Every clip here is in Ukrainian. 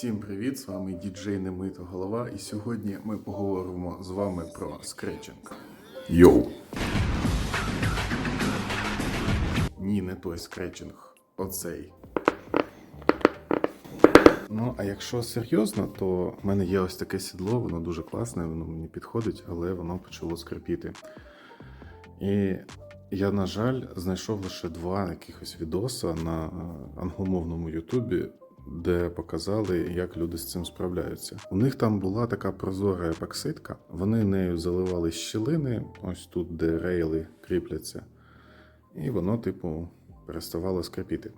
Всім привіт! З вами діджей Немита Голова, і сьогодні ми поговоримо з вами про скретчинг. Йоу! Ні, не той скретчинг, оцей. Ну, а якщо серйозно, то в мене є ось таке сідло, воно дуже класне, воно мені підходить, але воно почало скрипіти. І я, на жаль, знайшов лише два якихось відоса на англомовному ютубі, де показали, як люди з цим справляються. У них там була така прозора епоксидка, вони нею заливали щілини, ось тут, де рейли кріпляться, і воно, типу, переставало скрипіти.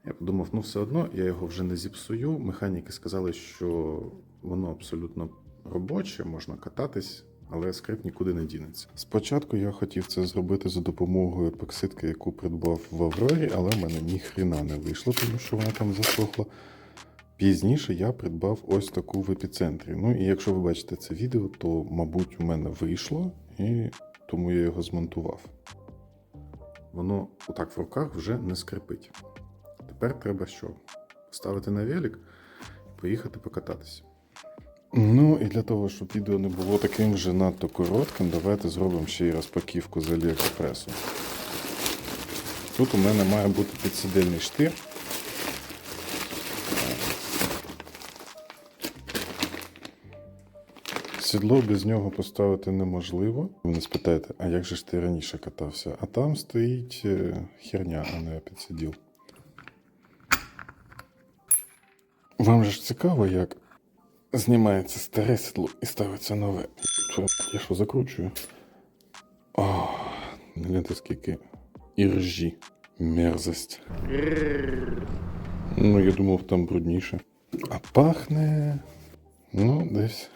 Я подумав, ну все одно, я його вже не зіпсую. Механіки сказали, що воно абсолютно робоче, можна кататись, але скрип нікуди не дінеться. Спочатку я хотів це зробити за допомогою епоксидки, яку придбав в Аврорі, але в мене ніхрена не вийшло, тому що вона там засохла. Пізніше я придбав ось таку в епіцентрі. Ну і якщо ви бачите це відео, то, мабуть, у мене вийшло, і тому я його змонтував. Воно отак в руках вже не скрипить. Тепер треба що? Поставити на велик і поїхати покататися. Ну і для того, щоб відео не було таким вже надто коротким, давайте зробимо ще й розпаківку з Аліекспресу. Тут у мене має бути підсидельний штир. Сідло без нього поставити неможливо. Ви не спитаєте, а як же ж ти раніше катався? А там стоїть херня, а не підсиділ. Вам же ж цікаво, як знімається старе сідло і ставиться нове. Я що, закручую? О, гляньте скільки іржі. Мерзость. Ну, я думав, там брудніше. А пахне... ну, десь...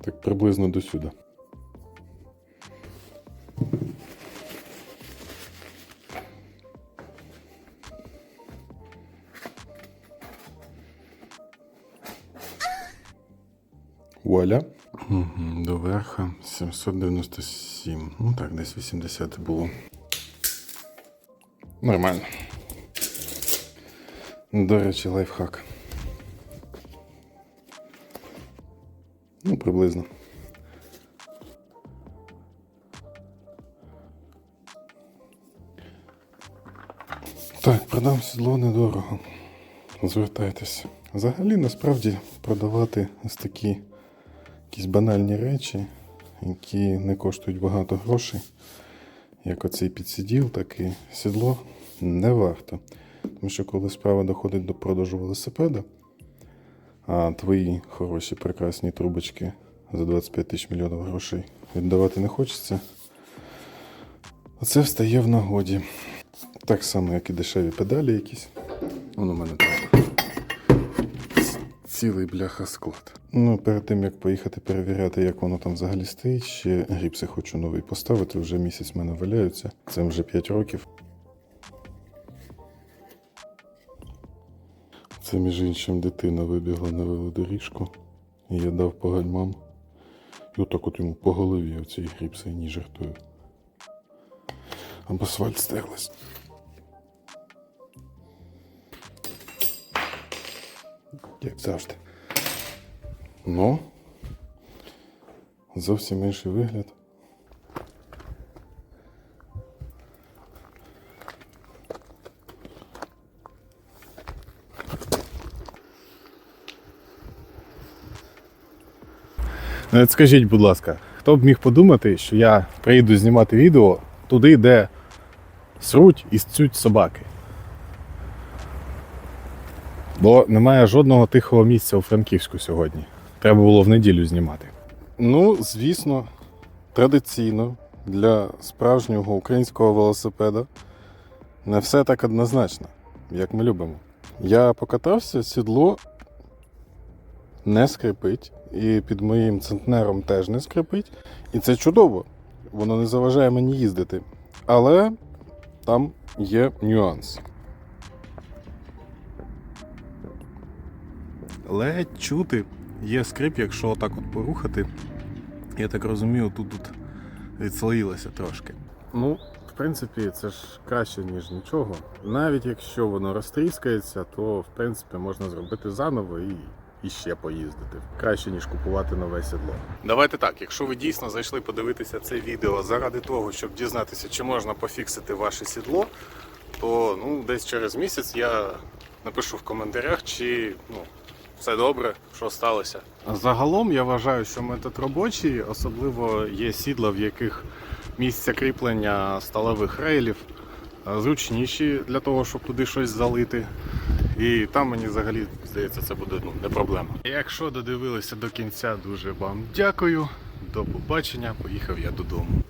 так приблизно до сюди. Вуаля. До верха 797. Ну так, десь 80 було. Нормально. До речі, лайфхак. Ну, приблизно. Так, продам сідло недорого. Звертайтеся. Взагалі, насправді, продавати ось такі якісь банальні речі, які не коштують багато грошей, як оцей підсиділ, так і сідло, не варто. Тому що коли справа доходить до продажу велосипеда, а твої хороші прекрасні трубочки за 25 тисяч мільйонів грошей віддавати не хочеться, оце встає в нагоді. Так само, як і дешеві педалі якісь. Воно у мене там цілий бляха-склад. Ну, перед тим, як поїхати перевіряти, як воно там взагалі стоїть, ще гріпси хочу новий поставити, вже місяць в мене валяються. Це вже 5 років. Це, між іншим, дитина вибігла на велодоріжку, і я дав по гальмам. І отак от йому по голові оцій гріпси, і ні жартую. Об асфальт стерлась. Як завжди. Ну, зовсім інший вигляд. Скажіть, будь ласка, хто б міг подумати, що я приїду знімати відео туди, де сруть і сцють собаки? Бо немає жодного тихого місця у Франківську сьогодні. Треба було в неділю знімати. Ну, звісно, традиційно для справжнього українського велосипеда не все так однозначно, як ми любимо. Я покатався, сідло не скрипить, і під моїм центнером теж не скрипить. І це чудово, воно не заважає мені їздити. Але там є нюанс. Ледь чути є скрип, якщо отак от порухати. Я так розумію, тут відслоїлося трошки. Ну, в принципі, це ж краще, ніж нічого. Навіть якщо воно розтріскається, то в принципі можна зробити заново і ще поїздити. Краще, ніж купувати нове сідло. Давайте так, якщо ви дійсно зайшли подивитися це відео заради того, щоб дізнатися, чи можна пофіксити ваше сідло, то десь через місяць я напишу в коментарях, чи все добре, що сталося. Загалом я вважаю, що метод робочий, особливо є сідла, в яких місця кріплення сталевих рейлів зручніші для того, щоб туди щось залити. І там мені взагалі, здається, це буде не проблема. Якщо додивилися до кінця, дуже вам дякую. До побачення, поїхав я додому.